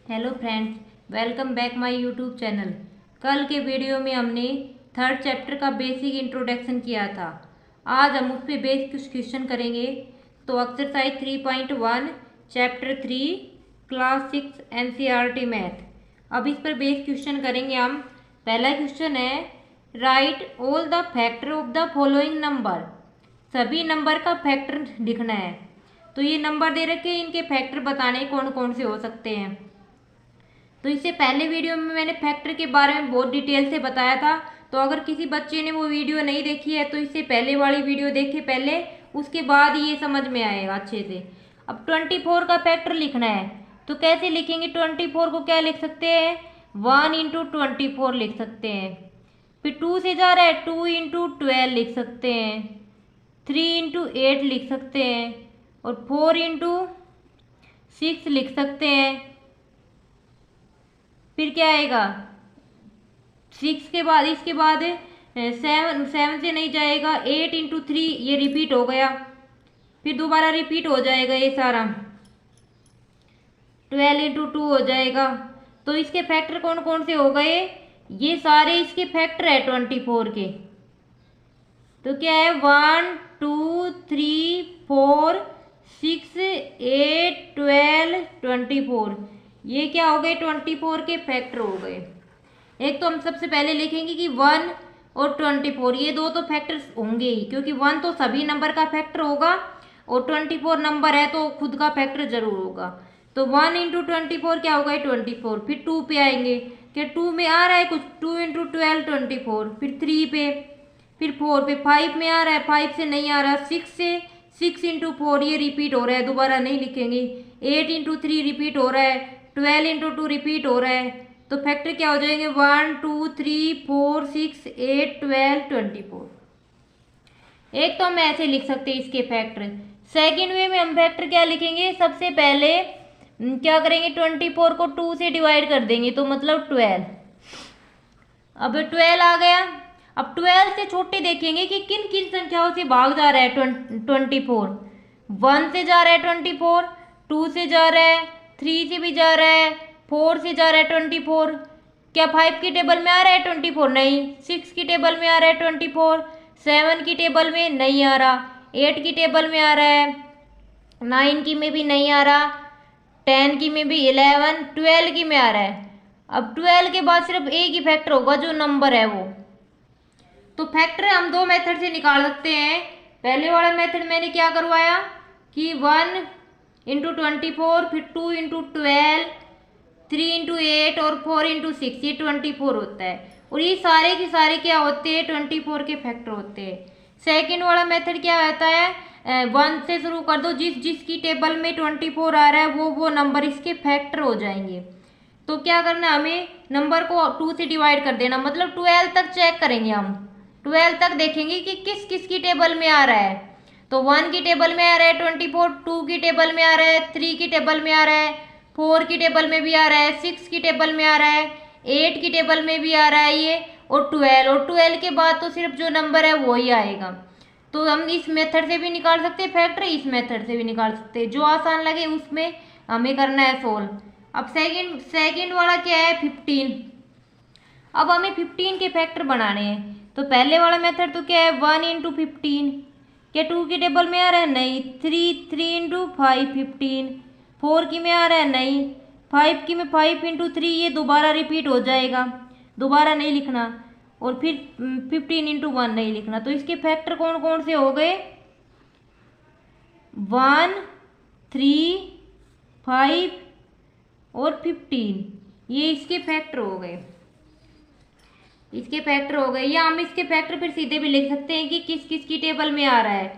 Hello friends, welcome back my YouTube channel. कल के video में हमने थर्ड चैप्टर का बेसिक इंट्रोडक्शन किया था। आज हम उस पर बेस कुछ क्वेश्चन करेंगे। तो exercise 3.1 chapter 3 class 6 NCERT math. अब इस पर बेस क्वेश्चन करेंगे हम। पहला क्वेश्चन है, right all the factor of the following number. सभी नंबर का फैक्टर लिखना है। तो ये नंबर दे रखे हैं, इनके फैक्टर बताने कौन कौन से हो सकते हैं। तो इससे पहले वीडियो में मैंने फैक्टर के बारे में बहुत डिटेल से बताया था। तो अगर किसी बच्चे ने वो वीडियो नहीं देखी है तो इससे पहले वाली वीडियो देखे पहले, उसके बाद ये समझ में आएगा अच्छे से। अब 24 का फैक्टर लिखना है। तो कैसे लिखेंगे? 24 को क्या लिख सकते हैं? 1 इंटू 24 लिख सकते हैं। फिर 2 से जा रहा है, 2 इंटू 12 लिख सकते हैं। 3 इंटू 8 लिख सकते हैं। और 4 इंटू 6 लिख सकते हैं। फिर क्या आएगा? 6 के बाद इसके बाद 7 से नहीं जाएगा, 8 इंटू 3 ये रिपीट हो गया। फिर दोबारा रिपीट हो जाएगा ये सारा, 12 इंटू 2 हो जाएगा। तो इसके फैक्टर कौन कौन से हो गए? ये सारे इसके फैक्टर है 24 के। तो क्या है? 1 2 3 4 6 8 12 24। ये क्या हो गए? 24 के फैक्टर हो गए। एक तो हम सबसे पहले लिखेंगे कि 1 और 24 ये दो तो फैक्टर्स होंगे ही, क्योंकि 1 तो सभी नंबर का फैक्टर होगा और 24 नंबर है तो खुद का फैक्टर जरूर होगा। तो 1 इंटू 24 क्या होगा? 24। फिर 2 पे आएंगे कि 2 में आ रहा है कुछ, 2 इंटू 12 24। फिर 3 पे, फिर 4 पे, 5 में आ रहा है, 5 से नहीं आ रहा, 6 से, 6 इंटू 4 ये रिपीट हो रहा है, दोबारा नहीं लिखेंगे। 8 इंटू 3 रिपीट हो रहा है, 12 इंटू 2 रिपीट हो रहा है। तो फैक्टर क्या हो जाएंगे? 1 2 3 4 6 8 12 24। एक तो हम ऐसे लिख सकते हैं इसके फैक्टर। सेकेंड वे में हम फैक्टर क्या लिखेंगे? सबसे पहले क्या करेंगे? 24 को 2 से डिवाइड कर देंगे, तो मतलब 12। अब 12 आ गया। अब 12 से छोटे देखेंगे कि किन किन संख्याओं से भाग जा रहा है 24। 1 से जा रहा है 24, 2 से जा रहा है, 3 से भी जा रहा है, 4 से जा रहा है 24। क्या 5 की टेबल में आ रहा है 24? नहीं। 6 की टेबल में आ रहा है 24, 7 की टेबल में नहीं आ रहा, 8 की टेबल में आ रहा है, 9 की में भी नहीं आ रहा, 10 की में भी, 11 12 की में आ रहा है। अब 12 के बाद सिर्फ एक ही फैक्टर होगा जो नंबर है वो। तो फैक्टर हम दो मेथड से निकाल सकते हैं। पहले वाला मेथड मैंने क्या करवाया कि 1 इंटू 24, फिर 2 इंटू 12, 3 इंटू 8 और 4 इंटू 6, ये 24 होता है। और ये सारे के सारे क्या होते हैं? 24 के फैक्टर होते हैं। सेकेंड वाला मेथड क्या होता है? 1 से शुरू कर दो, जिसकी टेबल में 24 आ रहा है वो नंबर इसके फैक्टर हो जाएंगे। तो क्या करना, हमें नंबर को 2 से डिवाइड कर देना, मतलब 12 तक चेक करेंगे हम। 12 तक देखेंगे कि किस किस की टेबल में आ रहा है। तो 1 की टेबल में आ रहा है 24, 2 की टेबल में आ रहा है, 3 की टेबल में आ रहा है, 4 की टेबल में भी आ रहा है, 6 की टेबल में आ रहा है, 8 की टेबल में भी आ रहा है ये, और 12 के बाद तो सिर्फ जो नंबर है वही आएगा। तो हम इस मेथड से भी निकाल सकते हैं फैक्टर, इस मेथड से भी निकाल सकते हैं, जो आसान लगे उसमें हमें करना है सोल्व। अब सेकंड वाला क्या है? 15। अब हमें 15 के फैक्टर बनाने हैं। तो पहले वाला मेथड तो क्या है? 1 इंटू 15। क्या 2 की टेबल में आ रहा है? नहीं। 3 इंटू 5 15। 4 की में आ रहा है? नहीं। 5 की में 5 इंटू 3 ये दोबारा रिपीट हो जाएगा, दोबारा नहीं लिखना। और फिर 15 इंटू 1 नहीं लिखना। तो इसके फैक्टर कौन कौन से हो गए? 1 3 5 और 15, ये इसके फैक्टर हो गए। इसके फैक्टर हो गए, या हम इसके फैक्टर फिर सीधे भी लिख सकते हैं कि किस किस की टेबल में आ रहा है।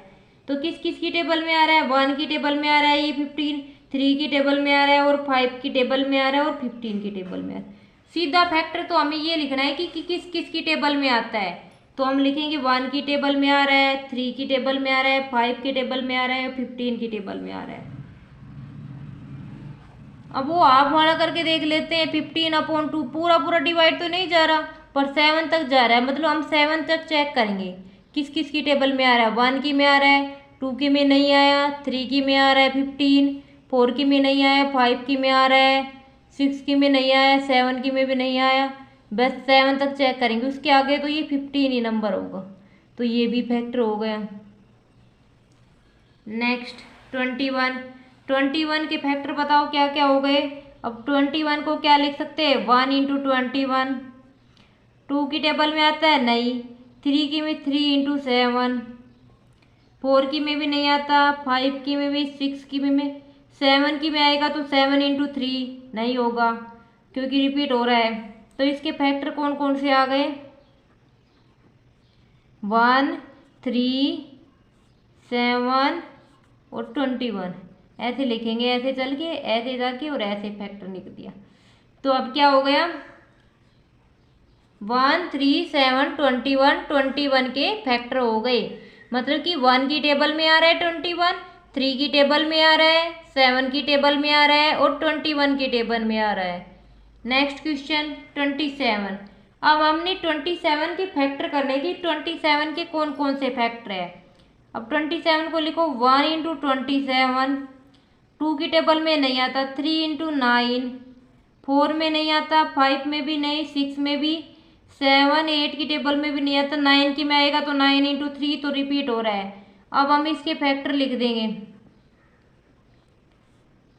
तो किस किस की टेबल में आ रहा है? 1 की टेबल में आ रहा है ये 15, 3 की टेबल में आ रहा है, और 5 की टेबल में आ रहा है, और 15 की टेबल में आ रहा है। सीधा फैक्टर तो हमें ये लिखना है कि किस किस की टेबल में आता है। तो हम लिखेंगे 1 की टेबल में आ रहा है, 3 की टेबल में आ रहा है, 5 की टेबल में आ रहा है, 15 की टेबल में आ रहा है। अब वो हाफ वाला करके देख लेते हैं। 15/2 पूरा पूरा डिवाइड तो नहीं जा रहा, पर 7 तक जा रहा है, मतलब हम 7 तक चेक करेंगे किस किस की टेबल में आ रहा है। 1 की में आ रहा है, 2 की में नहीं आया, 3 की में आ रहा है 15, 4 की में नहीं आया, 5 की में आ रहा है, 6 की में नहीं आया, 7 की में भी नहीं आया, बस 7 तक चेक करेंगे, उसके आगे तो ये 15 ही नंबर होगा, तो ये भी फैक्टर हो गया। नेक्स्ट 21 के फैक्टर बताओ क्या क्या हो गए। अब 21 को क्या लिख सकते हैं, 1 इंटू 21, 2 की टेबल में आता है नहीं, 3 की में 3 इंटू 7, 4 की में भी नहीं आता, 5 की में भी, 6 की में 7 की में आएगा तो 7 इंटू 3 नहीं होगा क्योंकि रिपीट हो रहा है। तो इसके फैक्टर कौन कौन से आ गए, 1, 3, 7 और 21, ऐसे लिखेंगे, ऐसे चल के ऐसे जाके और ऐसे फैक्टर लिख दिया। तो अब क्या हो गया, 1, 3, 7, 21 के फैक्टर हो गए। मतलब कि 1 की टेबल में आ रहा है 21, 3 की टेबल में आ रहा है, 7 की टेबल में आ रहा है और 21 की टेबल में आ रहा है। Next question 27। अब हमने 27 के फैक्टर करने की, 27 के कौन कौन से फैक्टर है। अब 27 को लिखो 1 इंटू 27, 2 की टेबल में नहीं आता, 3 इंटू 9, 4 में नहीं आता, 5 में भी नहीं, 6 में भी, 7, 8 की टेबल में भी नहीं आता, 9 की में आएगा तो 9 इंटू 3 तो रिपीट हो रहा है। अब हम इसके फैक्टर लिख देंगे,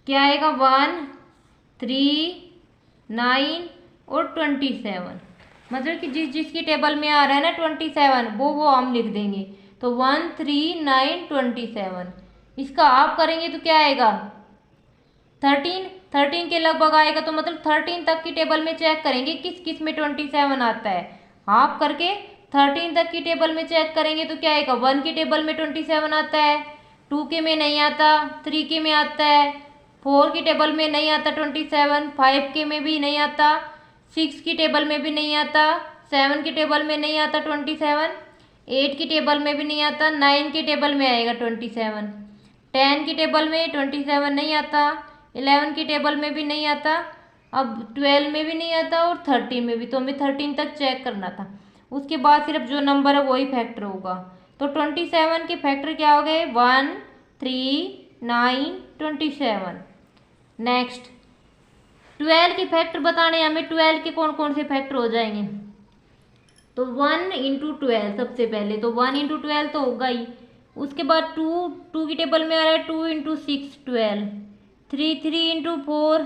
क्या आएगा, 1, 3, 9 और 27। मतलब कि जिसकी टेबल में आ रहा है ना 27 वो हम लिख देंगे। तो 1, 3, 9, 27। इसका आप करेंगे तो क्या आएगा, 13 के लगभग आएगा। तो मतलब 13 तक की टेबल में चेक करेंगे किस किस में 27 आता है, हाफ करके 13 तक की टेबल में चेक करेंगे तो क्या आएगा, 1 की टेबल में 27 आता है, 2 के में नहीं आता, 3 के में आता है, 4 की टेबल में नहीं आता 27, 5 के में भी नहीं आता, 6 की टेबल में भी नहीं आता, 7 की टेबल में नहीं आता 27, 8 की टेबल में भी नहीं आता, 9 की टेबल में आएगा 27, 10 की टेबल में 27 नहीं आता, 11 की टेबल में भी नहीं आता, अब 12 में भी नहीं आता और 13 में भी। तो हमें 13 तक चेक करना था, उसके बाद सिर्फ जो नंबर है वही फैक्टर होगा। तो 27 के फैक्टर क्या हो गए, 1, 3, 9, 27। नेक्स्ट 12 के फैक्टर बताने हमें, 12 के कौन कौन से फैक्टर हो जाएंगे। तो 1 इंटू 12 सबसे पहले, तो 1 इंटू 12 तो होगा ही, उसके बाद 2 की टेबल में आ रहा है 2 इंटू 6 12, 3 इंटू 4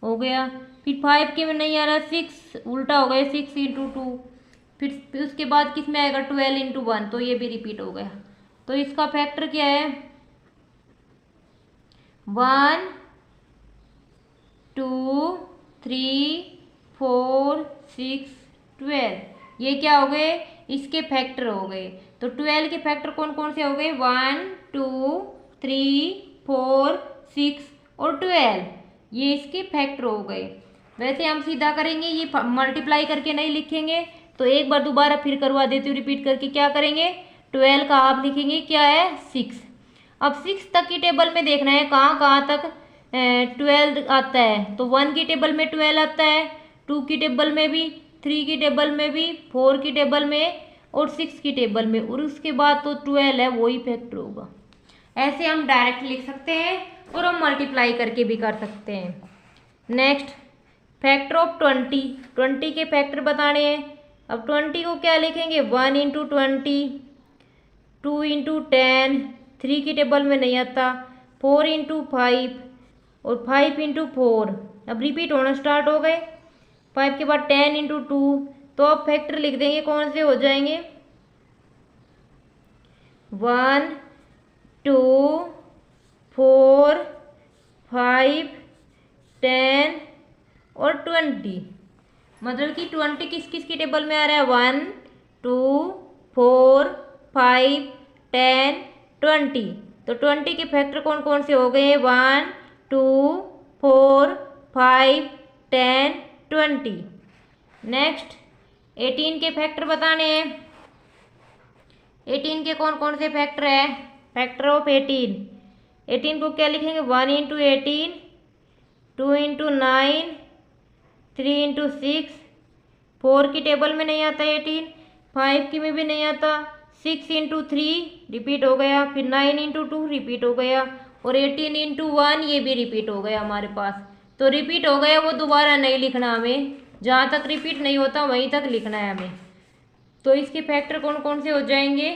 हो गया, फिर 5 के में नहीं आ रहा 6 उल्टा हो गया 6 इंटू 2, फिर उसके बाद किस में आएगा 12 इंटू 1, तो ये भी रिपीट हो गया। तो इसका फैक्टर क्या है, 1, 2, 3, 4, 6, 12, ये क्या हो गए, इसके फैक्टर हो गए। तो 12 के फैक्टर कौन कौन से हो गए, 1, 2, 3, 4, 6 और 12, ये इसके फैक्टर हो गए। वैसे हम सीधा करेंगे, ये मल्टीप्लाई करके नहीं लिखेंगे, तो एक बार दोबारा फिर करवा देती हूँ रिपीट करके। क्या करेंगे, 12 का आप लिखेंगे क्या है 6। अब 6 तक की टेबल में देखना है कहाँ कहाँ तक 12 आता है। तो 1 की टेबल में 12 आता है, 2 की टेबल में भी, 3 की टेबल में भी, 4 की टेबल में और 6 की टेबल में, और उसके बाद तो 12 है वही फैक्टर होगा। ऐसे हम डायरेक्ट लिख सकते हैं और हम मल्टीप्लाई करके भी कर सकते हैं। नेक्स्ट फैक्टर ऑफ 20 के फैक्टर बताने हैं। अब 20 को क्या लिखेंगे, 1 इंटू 20, 2 इंटू 10, 3 की टेबल में नहीं आता, 4 इंटू 5 और 5 इंटू 4, अब रिपीट होना स्टार्ट हो गए। 5 के बाद 10 इंटू 2, तो अब फैक्टर लिख देंगे, कौन से हो जाएंगे, 1, 2, 4, 5, 10 और 20। मतलब कि 20 किस किस की टेबल में आ रहा है, 1, 2, 4, 5, 10, 20। तो 20 के फैक्टर कौन कौन से हो गए, 1, 2, 4, 5, 10, 20। नेक्स्ट 18 के फैक्टर बताने हैं। 18 के कौन कौन से फैक्टर है, फैक्टर ऑफ 18 को क्या लिखेंगे, 1 इंटू 18, 2 इंटू 9, 3 इंटू 6, 4 की टेबल में नहीं आता 18, 5 की में भी नहीं आता, 6 इंटू 3 रिपीट हो गया, फिर 9 इंटू 2 रिपीट हो गया और 18 इंटू 1 ये भी रिपीट हो गया हमारे पास। तो रिपीट हो गया वो दोबारा नहीं लिखना हमें, जहाँ तक रिपीट नहीं होता वहीं तक लिखना है हमें। तो इसके फैक्टर कौन कौन से हो जाएंगे,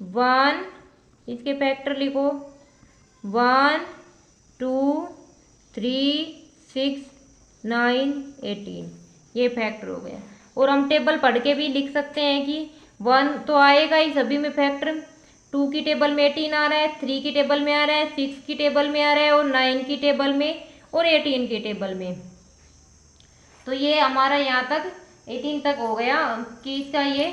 1, इसके फैक्टर लिखो 1 2 3 6 9 18, ये फैक्टर हो गया। और हम टेबल पढ़ के भी लिख सकते हैं कि 1 तो आएगा ही सभी में फैक्टर, 2 की टेबल में 18 आ रहा है, 3 की टेबल में आ रहा है, 6 की टेबल में आ रहा है, और 9 की टेबल में, और 18 की टेबल में। तो ये हमारा यहाँ तक 18 तक हो गया कि इसका ये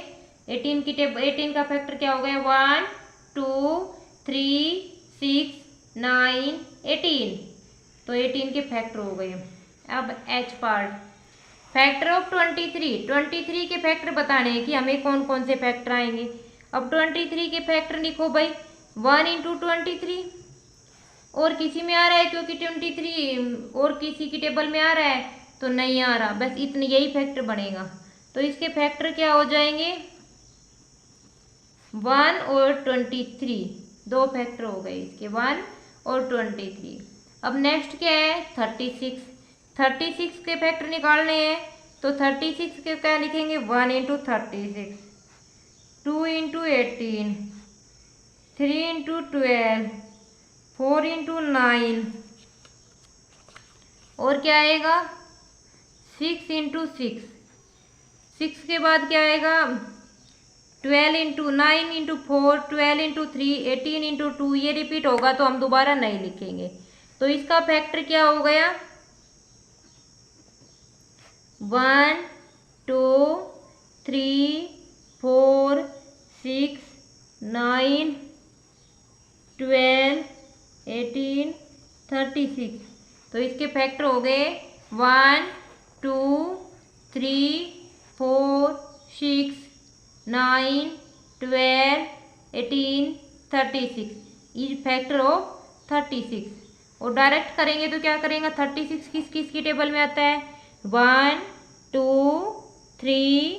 18 का फैक्टर क्या हो गया, 1 2 3 6 9 18, तो 18 के फैक्टर हो गए। अब एच पार्ट, फैक्टर ऑफ 23 के फैक्टर बताने हैं कि हमें कौन कौन से फैक्टर आएंगे। अब 23 के फैक्टर लिखो भाई, 1 इंटू 23, और किसी में आ रहा है क्योंकि 23 और किसी की टेबल में आ रहा है तो नहीं आ रहा, बस इतने यही फैक्टर बनेगा। तो इसके फैक्टर क्या हो जाएंगे, 1 और 23, दो फैक्टर हो गए इसके, 1 और 23। अब नेक्स्ट क्या है, 36 के फैक्टर निकालने हैं। तो 36 के क्या लिखेंगे, 1 इंटू 36, 2 इंटू 18, 3 इंटू 12, 4 इंटू 9, और क्या आएगा 6 इंटू 6 के बाद क्या आएगा 12 इंटू 9 इंटू 4, 12 इंटू 3, 18 इंटू 2, ये रिपीट होगा तो हम दोबारा नहीं लिखेंगे। तो इसका फैक्टर क्या हो गया, 1 2 3 4 6 9 12 18 36, तो इसके फैक्टर हो गए 1 2 3 4 6 9 12 18 36, ये फैक्टर ऑफ 36। और डायरेक्ट करेंगे तो क्या करेंगे, 36 किसकी टेबल में आता है, 1 2 3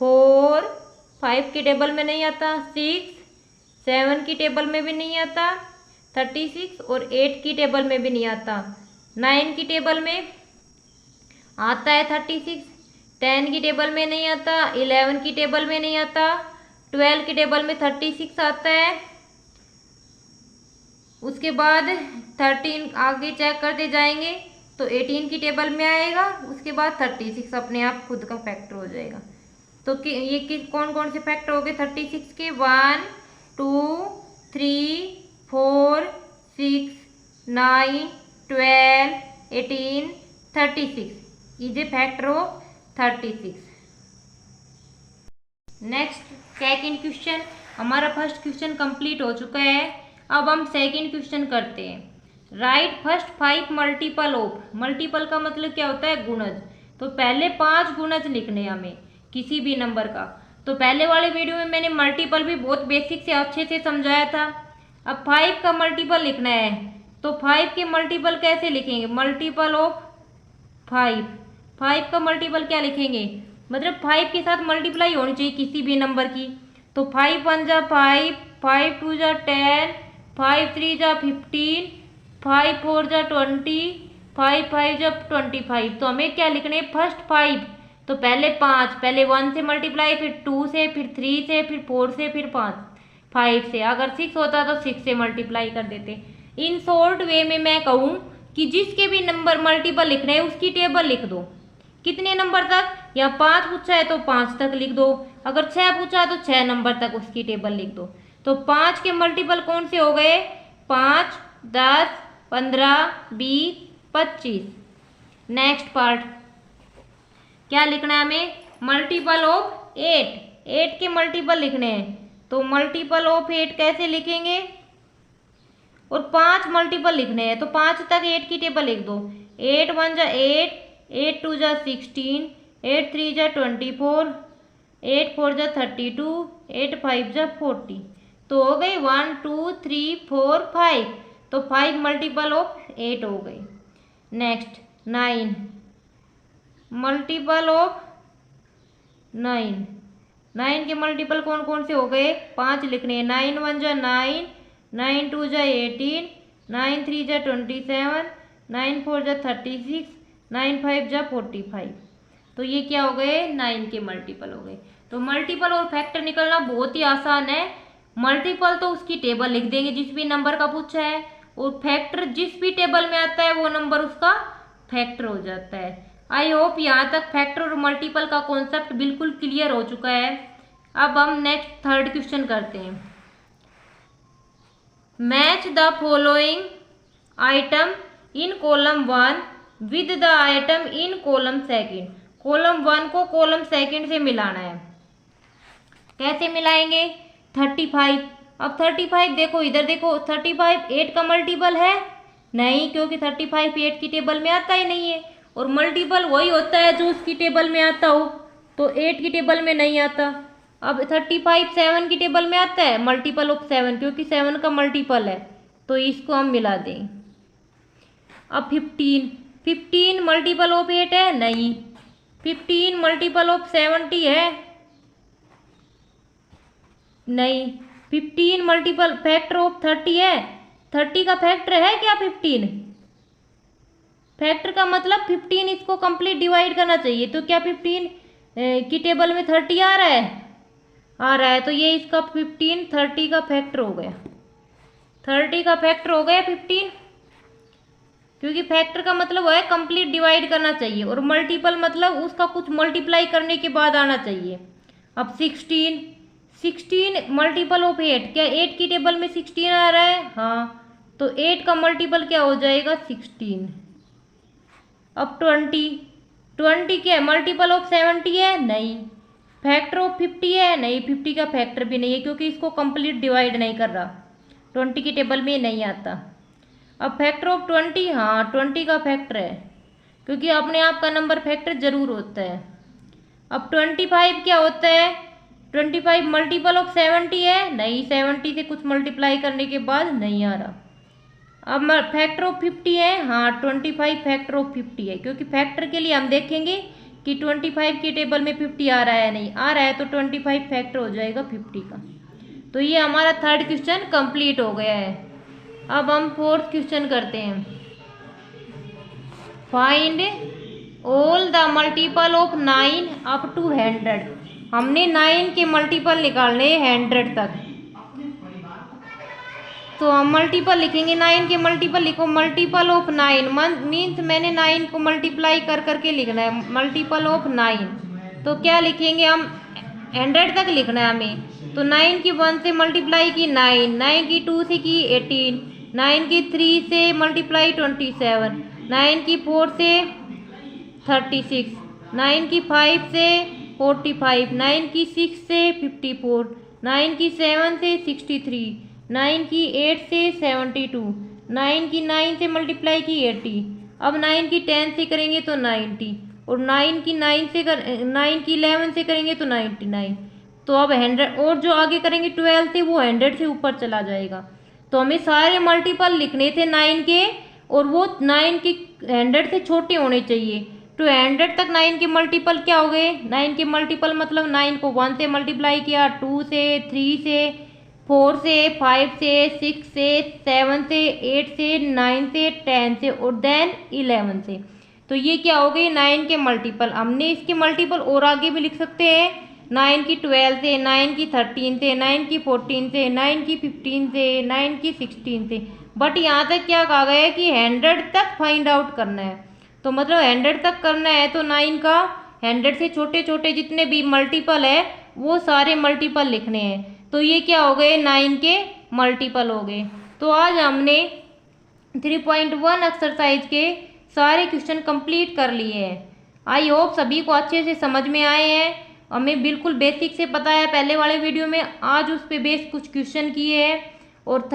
4 5 की टेबल में नहीं आता, 6 7 की टेबल में भी नहीं आता 36, और 8 की टेबल में भी नहीं आता, 9 की टेबल में आता है 36, 10 की टेबल में नहीं आता, 11 की टेबल में नहीं आता, 12 की टेबल में 36 आता है। उसके बाद 13 आगे चेक करते जाएंगे तो 18 की टेबल में आएगा, उसके बाद 36 अपने आप खुद का फैक्टर हो जाएगा। तो ये कौन कौन से फैक्टर हो गए 36 के, 1 2 3 4 6 9 12 18 36, is a factor of 36। Next second question, हमारा फर्स्ट क्वेश्चन कंप्लीट हो चुका है। अब हम सेकंड क्वेश्चन करते हैं। Right first 5 multiple of, multiple का मतलब क्या होता है, गुणज। तो पहले 5 गुणज लिखने हैं हमें किसी भी नंबर का। तो पहले वाले वीडियो में मैंने मल्टीपल भी बहुत बेसिक से अच्छे से समझाया था। अब 5 का मल्टीपल लिखना है, तो 5 के मल्टीपल कैसे लिखेंगे, मल्टीपल ऑफ 5 का मल्टीपल क्या लिखेंगे, मतलब 5 के साथ मल्टीप्लाई होनी चाहिए किसी भी नंबर की। तो 5 1 जा 5, 5 2 जा 10, 5 3 जा 15, 5 4 जा 20, 5 5 जा 25। तो हमें क्या लिखने हैं, फर्स्ट 5। तो पहले 5, पहले 1 से मल्टीप्लाई, फिर 2 से, फिर 3 से, फिर 4 से, फिर 5 से। अगर 6 होता तो 6 से मल्टीप्लाई कर देते। इन शॉर्ट वे में मैं कहूँ कि जिसके भी नंबर मल्टीपल लिखने हैं उसकी टेबल लिख दो। कितने नंबर तक, या 5 पूछा है तो 5 तक लिख दो, अगर 6 पूछा है तो 6 नंबर तक उसकी टेबल लिख दो। तो 5 के मल्टीपल कौन से हो गए, 5 10 15 20 25। नेक्स्ट पार्ट क्या लिखना है हमें, मल्टीपल ऑफ 8 के मल्टीपल लिखने हैं। तो मल्टीपल ऑफ 8 कैसे लिखेंगे, और 5 मल्टीपल लिखने हैं तो 5 तक 8 की टेबल लिख दो। 8 1 जा 8, 8 2 जा 16, 8 3 जा 24, 8 4 जा 32, 8 5 जा 40। तो हो गई 1 2 3 4 5। तो 5 मल्टीपल ऑफ 8 हो गई। नेक्स्ट 9 मल्टीपल ऑफ 9 के मल्टीपल कौन कौन से हो गए, 5 लिखने हैं। 9 1 जा 9, 9 2 जा 18, 9 3 जा 27, 9 4 जा 36, 9 5 जा 45। तो ये क्या हो गए, 9 के मल्टीपल हो गए। तो मल्टीपल और फैक्टर निकलना बहुत ही आसान है। मल्टीपल तो उसकी टेबल लिख देंगे जिस भी नंबर का पूछा है, और फैक्टर जिस भी टेबल में आता है वो नंबर उसका फैक्टर हो जाता है। आई होप यहाँ तक फैक्टर और मल्टीपल का कॉन्सेप्ट बिल्कुल क्लियर हो चुका है। अब हम नेक्स्ट थर्ड क्वेश्चन करते हैं। Match the following item in column 1 with the item in column second. Column 1 को कॉलम सेकंड से मिलाना है। कैसे मिलाएंगे, 35। अब 35 देखो, इधर देखो, 35 8 का मल्टीपल है नहीं, क्योंकि 35 8 की टेबल में आता ही नहीं है, और मल्टीपल वही होता है जो उसकी टेबल में आता हो, तो 8 की टेबल में नहीं आता। अब 35 7 की टेबल में आता है, मल्टीपल ऑफ 7, क्योंकि 7 का मल्टीपल है, तो इसको हम मिला दें। अब 15 मल्टीपल ऑफ 8 है नहीं, 15 मल्टीपल ऑफ 70 है नहीं, 15 मल्टीपल फैक्टर ऑफ 30 है, 30 का फैक्टर है क्या 15? फैक्टर का मतलब 15 इसको कंप्लीट डिवाइड करना चाहिए, तो क्या 15 की टेबल में 30 आ रहा है, तो ये इसका 15 30 का फैक्टर हो गया, 30 का फैक्टर हो गया 15, क्योंकि फैक्टर का मतलब है कंप्लीट डिवाइड करना चाहिए, और मल्टीपल मतलब उसका कुछ मल्टीप्लाई करने के बाद आना चाहिए। अब 16 मल्टीपल ऑफ 8, क्या 8 की टेबल में 16 आ रहा है, हाँ, तो 8 का मल्टीपल क्या हो जाएगा 16। अब 20 क्या है, मल्टीपल ऑफ 70 है नहीं, फैक्टर ऑफ 50 है नहीं, 50 का फैक्टर भी नहीं है, क्योंकि इसको कंप्लीट डिवाइड नहीं कर रहा, 20 की टेबल में नहीं आता। अब फैक्टर ऑफ 20, हाँ 20 का फैक्टर है, क्योंकि अपने आप का नंबर फैक्टर जरूर होता है। अब 25 क्या होता है, 25 मल्टीपल ऑफ 70 है नहीं, 70 से कुछ मल्टीप्लाई करने के बाद नहीं आ रहा। अब फैक्टर ऑफ 50 है, हाँ 25 फैक्टर ऑफ 50 है, क्योंकि फैक्टर के लिए हम देखेंगे कि 25 की टेबल में 50 आ रहा है, नहीं आ रहा है, तो 25 फैक्टर हो जाएगा 50 का। तो ये हमारा थर्ड क्वेश्चन कंप्लीट हो गया है। अब हम फोर्थ क्वेश्चन करते हैं। Find all the multiple of 9 up to 100। हमने 9 के मल्टीपल निकालने 100 तक, तो हम मल्टीपल लिखेंगे, 9 के मल्टीपल लिखो, मल्टीपल ऑफ 9 मीन्स मैंने 9 को मल्टीप्लाई कर करके लिखना है, मल्टीपल ऑफ 9, तो क्या लिखेंगे हम, 100 तक लिखना है हमें। तो 9 की 1 से मल्टीप्लाई की 9, 9 की 2 से की 18, 9 की 3 से मल्टीप्लाई 27, 9 की 4 से 36, 9 की 5 से 45, 9 की 6 से 54, 9 की 7 से 63, 9 की 8 से 72, 9 की 9 से मल्टीप्लाई की 80, अब 9 की 10 से करेंगे तो 90, और 9 की 9 की 11 से करेंगे तो 99। तो अब 100, और जो आगे करेंगे 12 से वो 100 से ऊपर चला जाएगा। तो हमें सारे मल्टीपल लिखने थे 9 के, और वो 9 के 100 से छोटे होने चाहिए। तो 100 तक 9 के मल्टीपल क्या हो गए, 9 के मल्टीपल मतलब 9 को 1 से मल्टीप्लाई किया, 2 से, 3 से, 4 से, 5 से, 6 से, 7 से, 8 से, 9 से, 10 से, और देन 11 से। तो ये क्या हो गई, 9 के मल्टीपल। हमने इसके मल्टीपल और आगे भी लिख सकते हैं, 9 की 12 से, 9 की 13 से, 9 की 14 से, 9 की 15 से, 9 की 16 से, बट यहाँ तक क्या कहा गया है कि 100 तक फाइंड आउट करना है। तो मतलब 100 तक करना है तो 9 का 100 से छोटे छोटे जितने भी मल्टीपल है वो सारे मल्टीपल लिखने हैं। तो ये क्या हो गए, 9 के मल्टीपल हो गए। तो आज हमने 3.1 एक्सरसाइज के सारे क्वेश्चन कंप्लीट कर लिए हैं। आई होप सभी को अच्छे से समझ में आए हैं। हमें बिल्कुल बेसिक से पता है पहले वाले वीडियो में, आज उस पे बेस कुछ क्वेश्चन किए हैं, और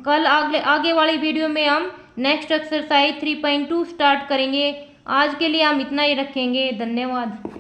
कल आगे वाली वीडियो में हम नेक्स्ट एक्सरसाइज 3.2 स्टार्ट करेंगे। आज के लिए हम इतना ही रखेंगे। धन्यवाद।